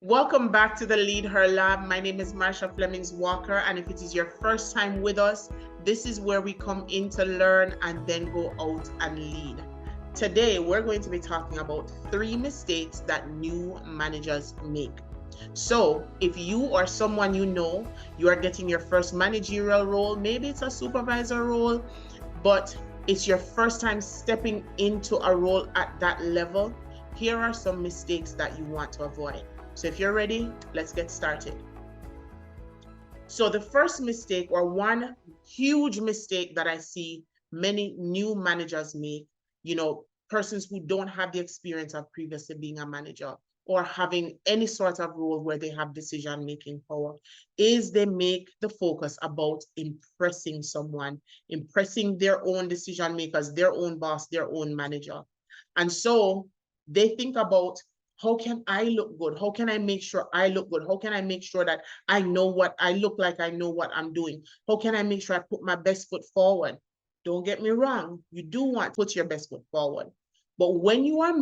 Welcome back to the Lead Her Lab. My name is Marsha Flemings Walker, and if it is your first time with us, this is where we come in to learn and then go out and lead. Today, we're going to be talking about 3 mistakes that new managers make. So, if you or someone you know, you are getting your first managerial role, maybe it's a supervisor role, but it's your first time stepping into a role at that level, here are some mistakes that you want to avoid. So if you're ready, let's get started. So the first mistake, or one huge mistake that I see many new managers make, persons who don't have the experience of previously being a manager or having any sort of role where they have decision-making power, is they make the focus about impressing someone, impressing their own decision makers, their own boss, their own manager. And so they think about, how can I look good? How can I make sure I look good? How can I make sure that I know what I look like? I know what I'm doing. How can I make sure I put my best foot forward? Don't get me wrong. You do want to put your best foot forward. But when you are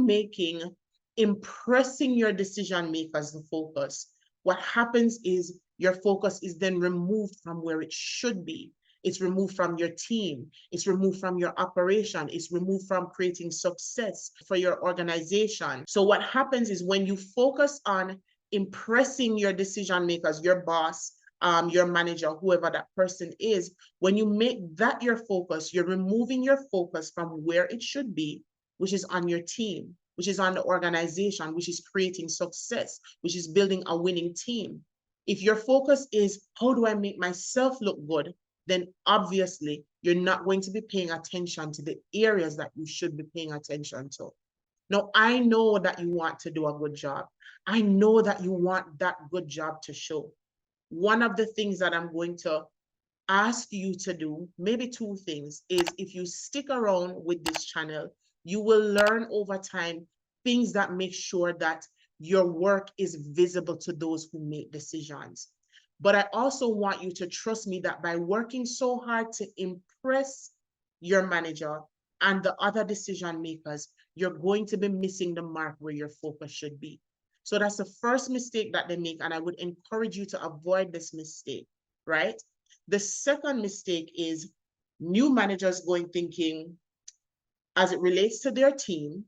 impressing your decision makers the focus, what happens is your focus is then removed from where it should be. It's removed from your team. It's removed from your operation. It's removed from creating success for your organization. So what happens is when you focus on impressing your decision makers, your boss, your manager, whoever that person is, when you make that your focus, you're removing your focus from where it should be, which is on your team, which is on the organization, which is creating success, which is building a winning team. If your focus is, how do I make myself look good? Then obviously you're not going to be paying attention to the areas that you should be paying attention to. Now, I know that you want to do a good job. I know that you want that good job to show. One of the things that I'm going to ask you to do, maybe 2 things, is if you stick around with this channel, you will learn over time things that make sure that your work is visible to those who make decisions. But I also want you to trust me that by working so hard to impress your manager and the other decision makers, you're going to be missing the mark where your focus should be. So that's the first mistake that they make, and I would encourage you to avoid this mistake, right? The second mistake is new managers thinking, as it relates to their team,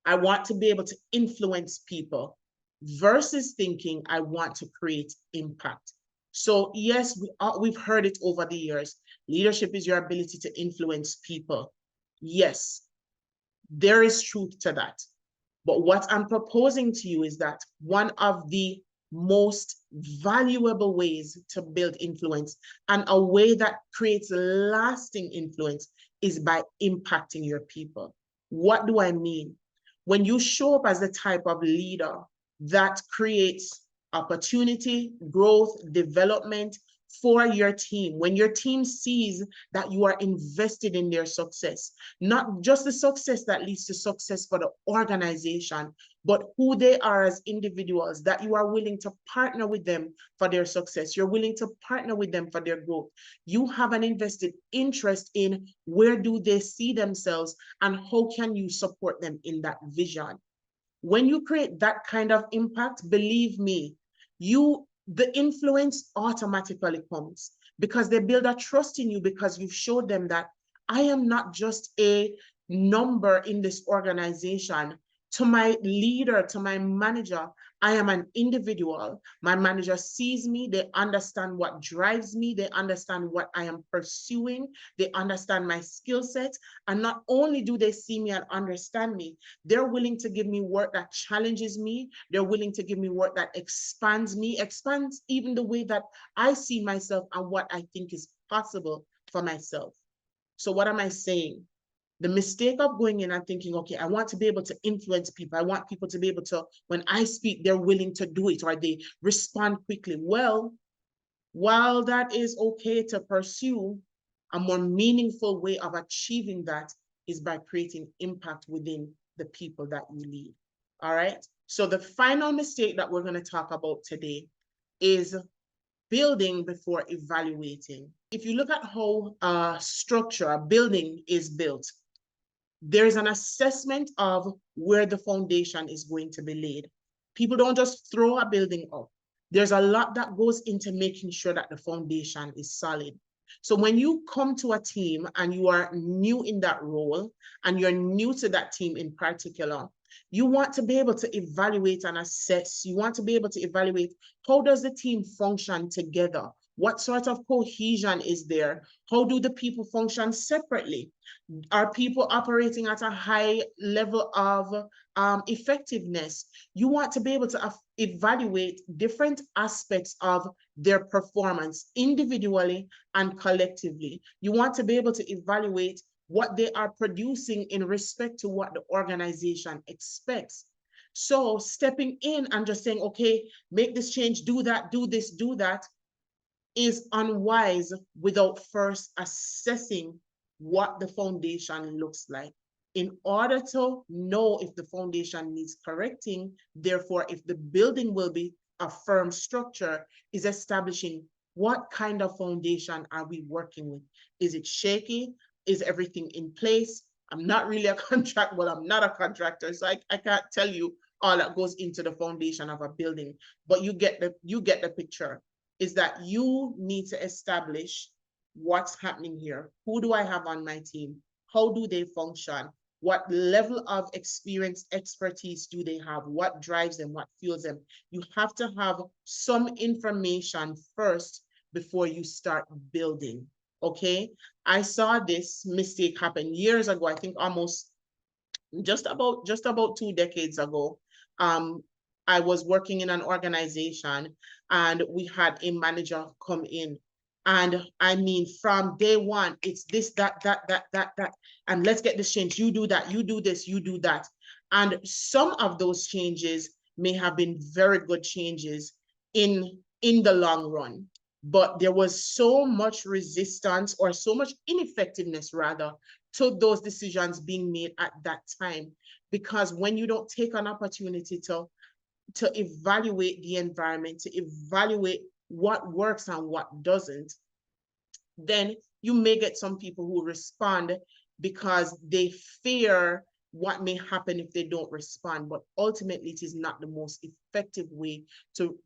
I want to be able to influence people, versus thinking, I want to create impact. So yes, we've heard it over the years. Leadership is your ability to influence people. Yes, there is truth to that. But what I'm proposing to you is that one of the most valuable ways to build influence, and a way that creates lasting influence, is by impacting your people. What do I mean? When you show up as the type of leader that creates opportunity, growth, development for your team, when your team sees that you are invested in their success, not just the success that leads to success for the organization, but who they are as individuals, that you are willing to partner with them for their success, you're willing to partner with them for their growth, you have an invested interest in where do they see themselves and how can you support them in that vision. When you create that kind of impact, believe me, the influence automatically comes, because they build a trust in you, because you've showed them that I am not just a number in this organization. To my leader, to my manager, I am an individual. My manager sees me. They understand what drives me. They understand what I am pursuing. They understand my skill set. And not only do they see me and understand me, they're willing to give me work that challenges me. They're willing to give me work that expands me, expands even the way that I see myself and what I think is possible for myself. So what am I saying? The mistake of going in and thinking, okay, I want to be able to influence people. I want people to be able to, when I speak, they're willing to do it, or they respond quickly. Well, while that is okay to pursue, a more meaningful way of achieving that is by creating impact within the people that you lead. All right. So the final mistake that we're going to talk about today is building before evaluating. If you look at how a structure, a building is built, there's an assessment of where the foundation is going to be laid. People don't just throw a building up. There's a lot that goes into making sure that the foundation is solid. So when you come to a team and you are new in that role and you're new to that team in particular, you want to be able to evaluate and assess. You want to be able to evaluate, how does the team function together? What sort of cohesion is there? How do the people function separately? Are people operating at a high level of effectiveness? You want to be able to evaluate different aspects of their performance individually and collectively. You want to be able to evaluate what they are producing in respect to what the organization expects. So stepping in and just saying, okay, make this change, do that, do this, do that, is unwise without first assessing what the foundation looks like. In order to know if the foundation needs correcting, therefore, if the building will be a firm structure, is establishing what kind of foundation are we working with? Is it shaky? Is everything in place? I'm not really a I'm not a contractor, so I can't tell you all that goes into the foundation of a building, but you get the picture. Is that you need to establish what's happening here. Who do I have on my team? How do they function? What level of experience, expertise do they have? What drives them? What fuels them? You have to have some information first before you start building, okay? I saw this mistake happen years ago, I think almost just about 2 decades ago. I was working in an organization and we had a manager come in. And I mean, from day one, it's this, that, and let's get this change. You do that, you do this, you do that. And some of those changes may have been very good changes in the long run. But there was so much resistance, or so much ineffectiveness rather, to those decisions being made at that time. Because when you don't take an opportunity to evaluate the environment, to evaluate what works and what doesn't, then you may get some people who respond because they fear what may happen if they don't respond. But ultimately, it is not the most effective way to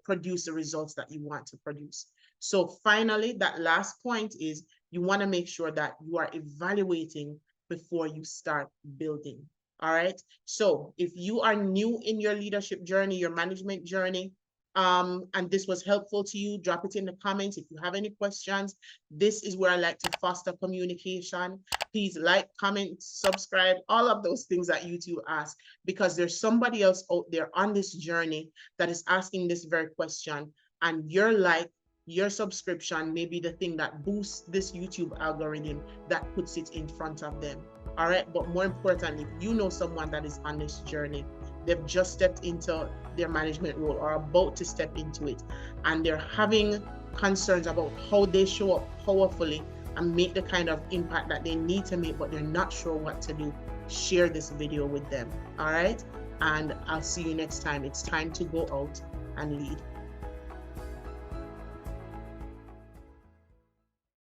produce the results that you want to produce. So finally, that last point is you want to make sure that you are evaluating before you start building. All right. So if you are new in your leadership journey, your management journey, and this was helpful to you, drop it in the comments. If you have any questions, this is where I like to foster communication. Please like, comment, subscribe, all of those things that YouTube asks, because there's somebody else out there on this journey that is asking this very question, and your like, your subscription may be the thing that boosts this YouTube algorithm that puts it in front of them. All right, but more importantly, if you know someone that is on this journey, they've just stepped into their management role or about to step into it, and they're having concerns about how they show up powerfully and make the kind of impact that they need to make, but they're not sure what to do, share this video with them. All right, and I'll see you next time. It's time to go out and lead.